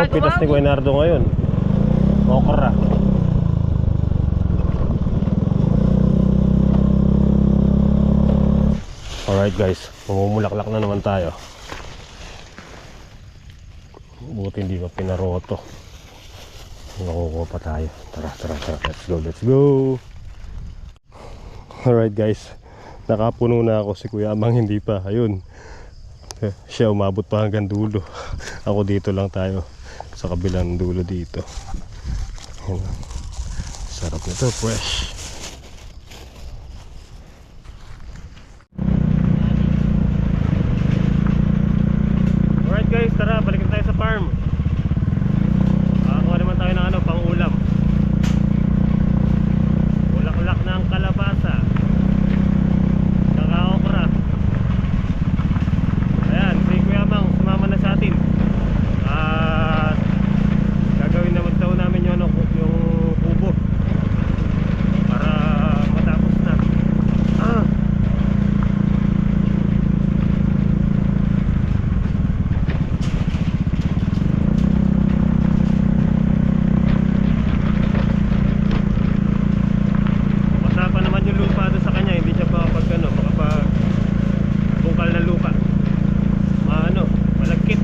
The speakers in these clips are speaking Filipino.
Ano pitas ni Kuya Nardo ngayon? Okra. Alright guys, pumumulaklak na naman tayo. Buti hindi pa pinaroto. Nakukuha pa tayo. Tara. Let's go. Alright guys, nakapuno na ako. Si Kuya Amang hindi pa. Ayun, siya umabot pa hanggang dulo. Ako dito lang tayo sa kabilang dulo dito. Ayun. Sarap nito, fresh. Alright guys, tara, balik na tayo sa farm. Kuha naman tayo ng pang ulam. Bulaklak ng kalabasa, saka okra. Ayan, si Kuya Mang sumama na sa atin. At gagawin naman daw namin yung kubo para matapos na. Basa pa naman yung lupa doon sa kanya, hindi siya makapag bungkal na lupa. Malagkit.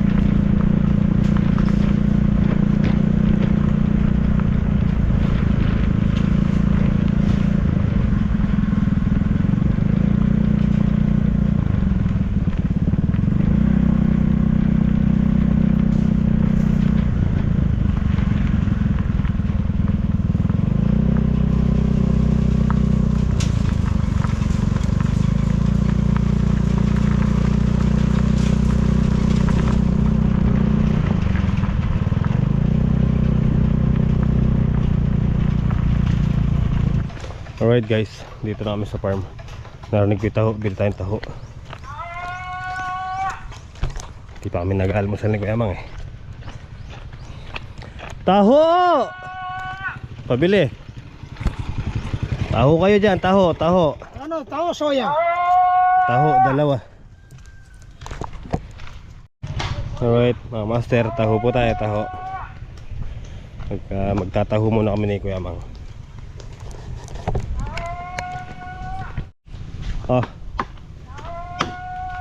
Alright guys, dito na kami sa farm. Narinig ko yung taho, bili tayong taho. Di pa kami nag-almusal ni Kuya Mang eh. Taho! Pabili. Taho kayo dyan, taho. Ano, tao soya? Taho, dalawa. Alright, mga master, taho po tayo, taho. Magtataho muna kami ni Kuya Mang.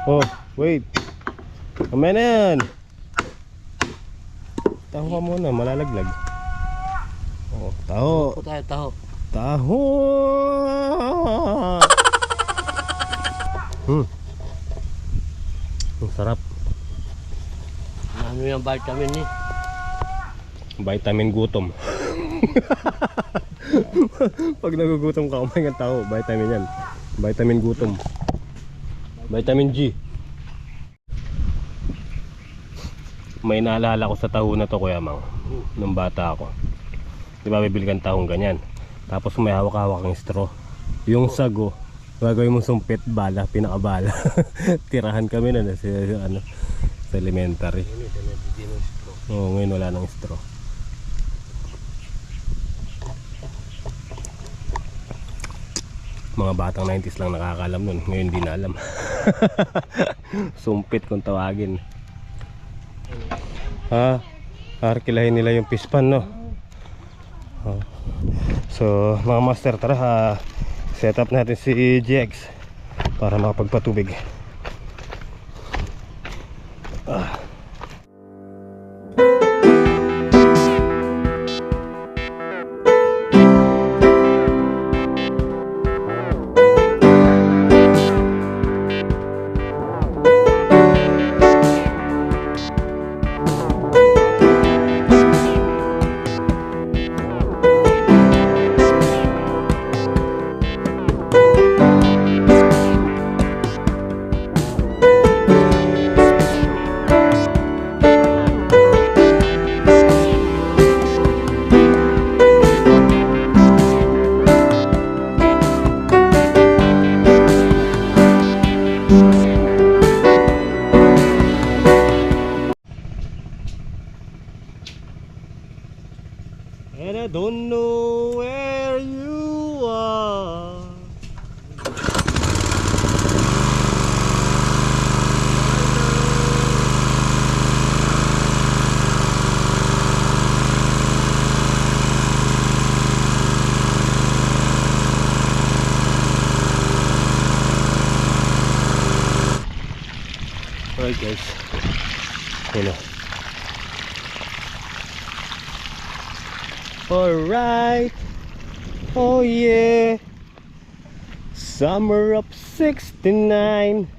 Oh, wait. Kamay na yan. Taho ka muna, malalaglag. Oh, taho. Taho. Ang sarap. Ano yung vitamin ni? Vitamin gutom. Pag nagugutom ka, kumain ng taho, vitamin yan. Vitamin gutom. Vitamin G. May naalala ko sa taho na to, Kuya Mang. Nung bata ako, di ba bibili kang tahong ganyan, tapos may hawak-hawak ng straw. Yung sago, gagawin mo sumpit, bala, pinakabala. Tirahan kami na sa elementary. Oo, ngayon wala nang straw. Mga batang 90s lang nakakalam nun. Ngayon di na alam. Sumpit kung tawagin. Arkilahin nila yung pispan, no? So mga master, tara, set up natin si GX para makapagpatubig. And I don't know where you are. Alright guys. Yun o. Alright. Oh yeah. Summer of 69.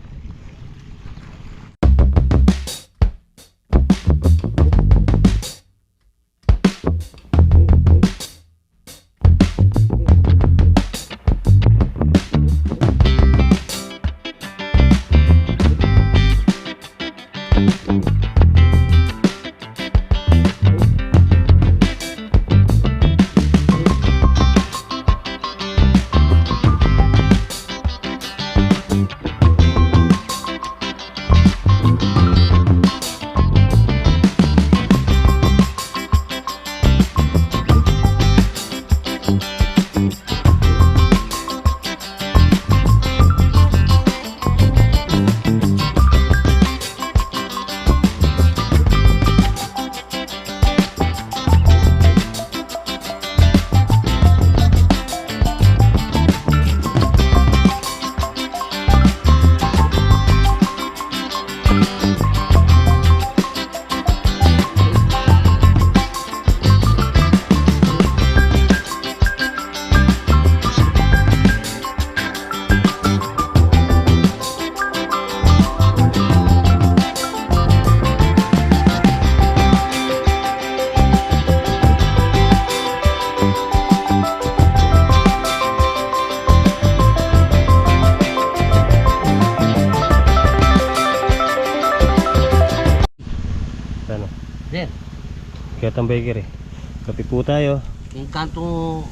Ano? Then, Kaya ang bakery. Kape po tayo. yung kanto,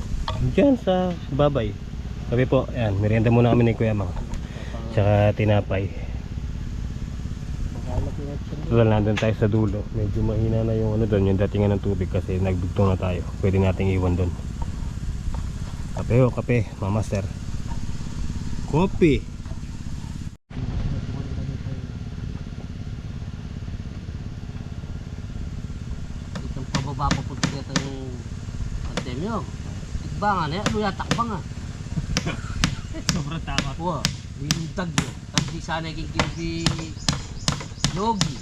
Diyan sa babay. Kape po. Ayan, merienda muna kami ni Kuya Mang. Tsaka tinapay. Wala, nandun tayo sa dulo. Medyo mahina na yung ano doon, yung datingan ng tubig kasi nagdugtong na tayo. Pwede nating iwan doon. Kape o, kape, mamaster. Kopi. itong pababa pa po dito yung Antemyo. Tikbangan, ano yatakbang ah. Sobrang tama. Wah, yung tagyo. Tapos di sana yung kinubi Yogi.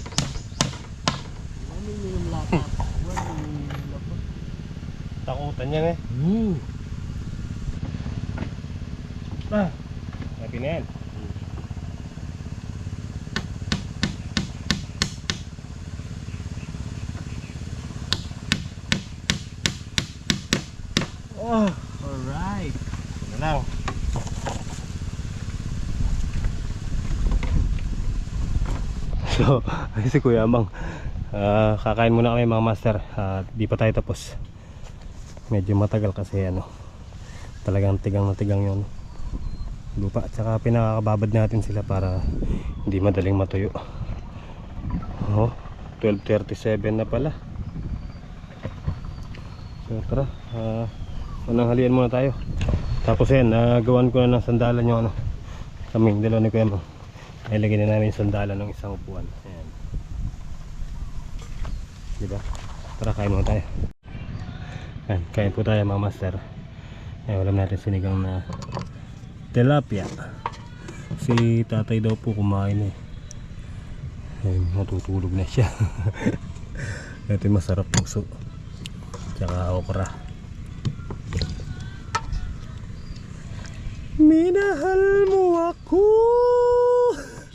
Ano yung latap? Ano yung latap? Takutan yan eh. Ah, happy na yan. Oh, Alright. ito na lang. So, si Kuya Mang, kakain muna kami mga master. Di pa tayo tapos. Medyo matagal kasi ano, talagang tigang na tigang yun lupa. At saka pinakakababad natin sila para hindi madaling matuyo. Oh, 12:37 na pala. So tara, unang halian muna tayo. Tapos yan, nagawan ko na ng sandalan yung ano, kaming dalawa ni Kuya Mang. Nilagay na namin yung sandalan ng isang upuan. Ayan. Diba? Tara, kain muna tayo. Ayan, kain po tayo mga master. Ayan, ulam natin sinigang na tilapia. Si tatay daw po kumain eh. Ayan, natutulog na siya. Ito yung masarap puso. Tsaka okra. Minahal mo ako.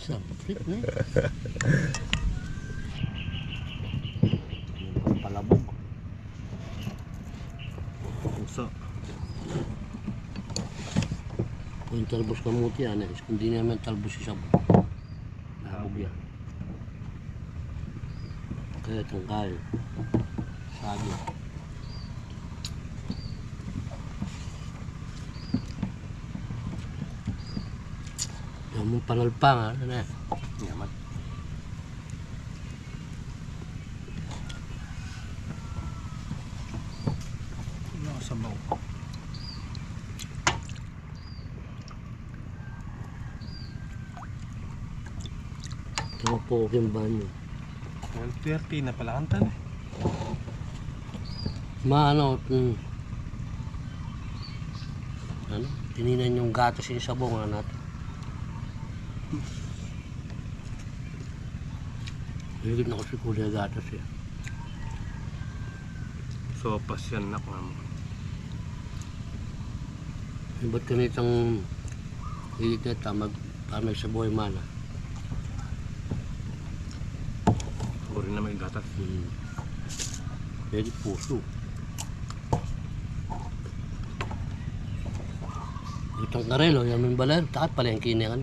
Sampit na. Palabog. Puso. Kung talbos kamuti yan, kung di naman talbos isa labog yan. Kaya tangkal. Sabi. Yung mong panalpang ha, ano na? Yaman. Yung sabaw. Ito po yung banyo. 12:30 na pala ang tan. Maano, ano? Tininan yung gatos yung sabong natin. Higit na ko si Kuya Gatas eh. Sopas yan nak mo. Ba't ganitang higit na tamag para may sabuhay mana? Uri na may gatas. Pwede puso. Itang karelo, yan may balan, takat pala yung kinihan.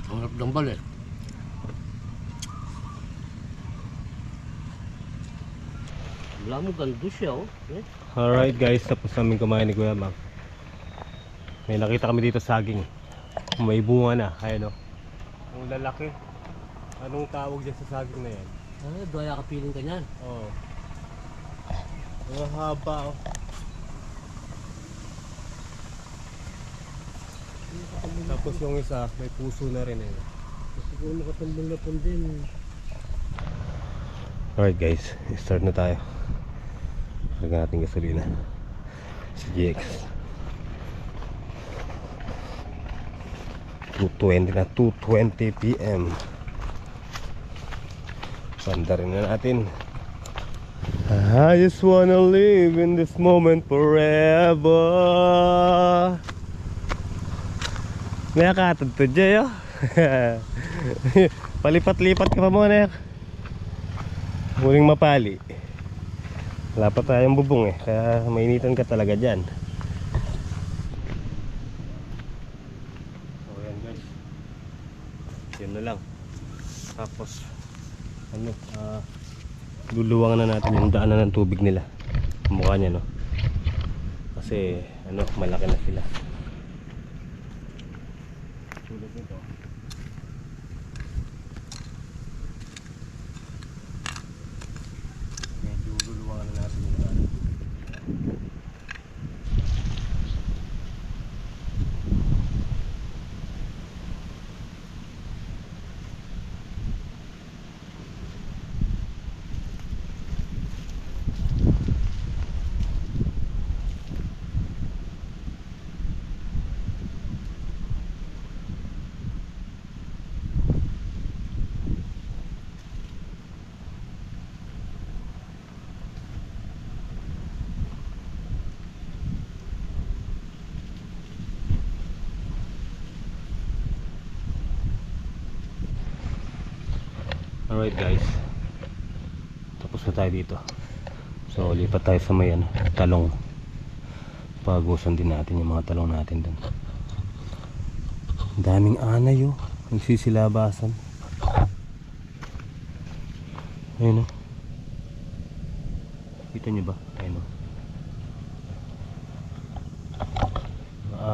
Ang harap ng bal eh. Wala mo gando siya oh. Alright guys, tapos namin kumain ni Kuya Mang. May nakita kami dito saging. May bunga na, ayun o. Ang lalaki. Anong tawag dyan sa saging na yan? Doya ka piling ka niyan. Oo. Ang haba o. Tapos yung isa, may puso na rin eh. Siguro makatambol na pun din. Alright guys, start na tayo. Lagyan natin gasolina si GX 2:20 na, 2:20 PM. Panda rin na natin. I just wanna live in this moment forever. May akatad to Jay oh. Palipat-lipat ka pa muna. Huling mapali. Wala pa tayong bubong eh, kaya mainitan ka talaga dyan. So yan guys, yun na lang. Tapos ano, luluwangan na natin yung daanan ng tubig nila. Mukha niya no, kasi ano, malaki na sila. Tulad nito, medyo luluwangan na natin yung daanan. Alright guys, tapos na tayo dito. So lipat tayo sa may ano, talong. Pagusan din natin yung mga talong natin dun. Daming anay oh, nagsisilabasan. Ayun oh, kita nyo ba? Ayun oh,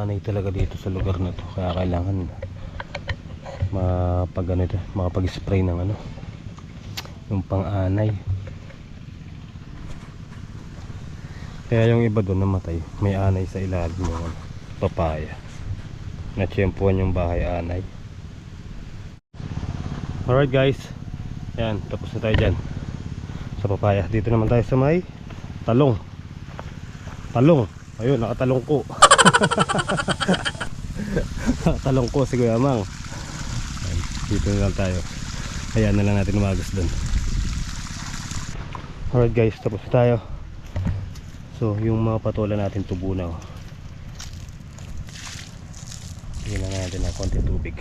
anay talaga dito sa lugar na to, kaya kailangan makapag-spray ng ano, yung pang-anay. Kaya yung iba doon namatay, may anay sa ilalim ng papaya. Natsyempuan yung bahay anay. Alright guys, yan, tapos na tayo dyan sa papaya. Dito naman tayo sa may talong. Talong, ayun, nakatalong ko. Nakatalong ko si Kuya Mang. Yan, dito na lang tayo. Hayaan na lang natin umagas doon. Alright guys, tapos na tayo. So yung mga patola natin tubo na oh. Bigyan na natin ng konti tubig.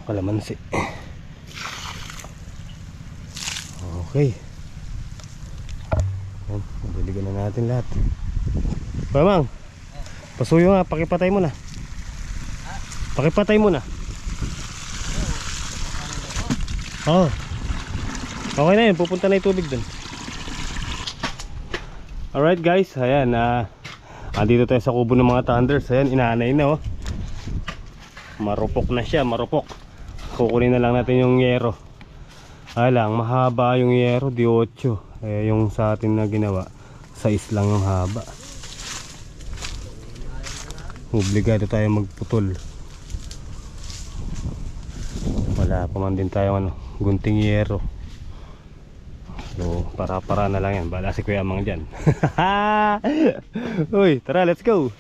Kalamansi. Okay. Yan, madiligan na natin lahat. Pamang, pasuyo nga, pakipatay mo na. Pakipatay mo na. Oh. Okay na yun, pupunta na yung tubig dun. Alright guys, ayan, andito tayo sa kubo ng mga thunders. Ayan, inaanay na oh. Marupok na siya, marupok. Kukunin na lang natin yung yero. Ay lang, mahaba yung yero, 18. Eh, yung sa atin na ginawa, 6 lang yung haba. Obligado tayo magputol. Wala pa man din tayo ano, gunting yero. So para na lang yan. Bala si Kuya Mang dyan. Uy, tara, let's go.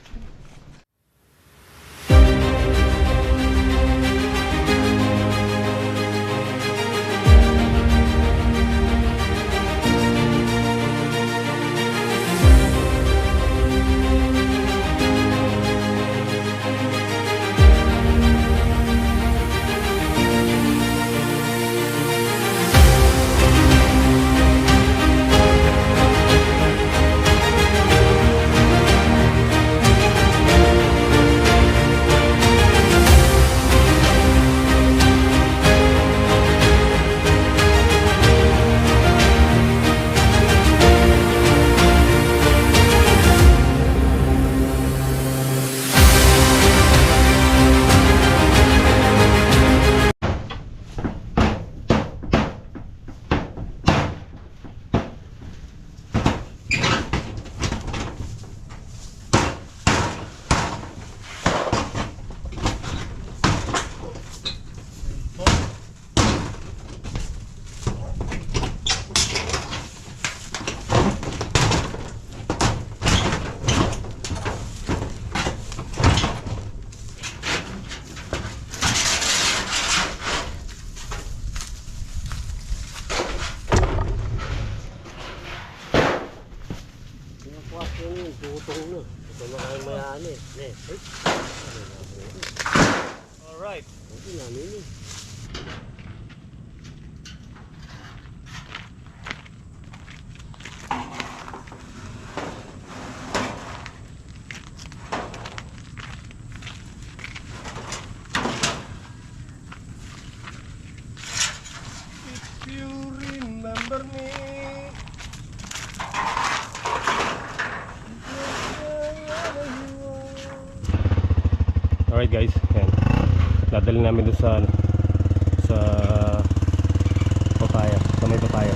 Pinakuha ko yun, tutong na. Ito na kayo mayaan eh. Alright. Ito namin eh. If you remember me. Alright guys, ayan. Dadali namin doon sa sa papaya, sa may papaya.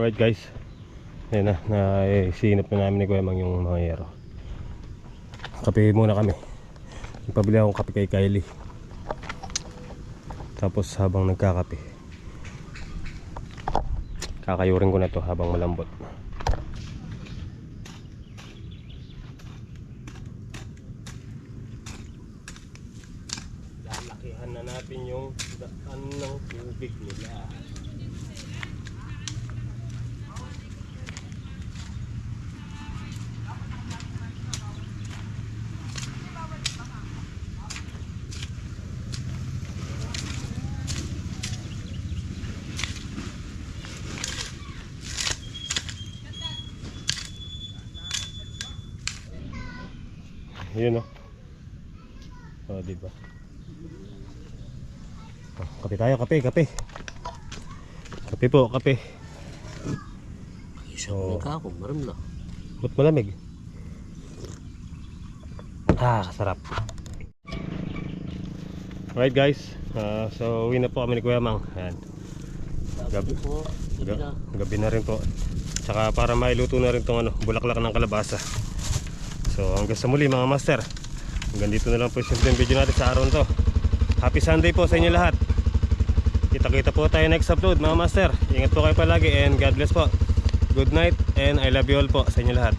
Alright guys, ayun na, sinop na namin ni Kuya Mang yung mga yero. Kape muna kami. Nagpabili akong kape kay Kylie. Tapos habang nagkakape, kakayurin ko na to habang malambot. Lalakihan na natin yung daan ng tubig nila. Yun o. O, diba? Oh, kape tayo, kape. Kape po, kape. Isang ka ako, maram na. Ba't malamig? Sarap. Alright guys, so uwi na po kami ni Kuya Mang. Ayan. Gabi po. Gabi na rin po. Tsaka para mailuto na rin tong bulaklak ng kalabasa. So hanggang sa muli mga master. Hanggang dito na lang po yung simpleng video natin sa araw na to. Happy Sunday po sa inyo lahat. Kita-kita po tayo next upload mga master. Ingat po kayo palagi and God bless po. Good night and I love you all po sa inyo lahat.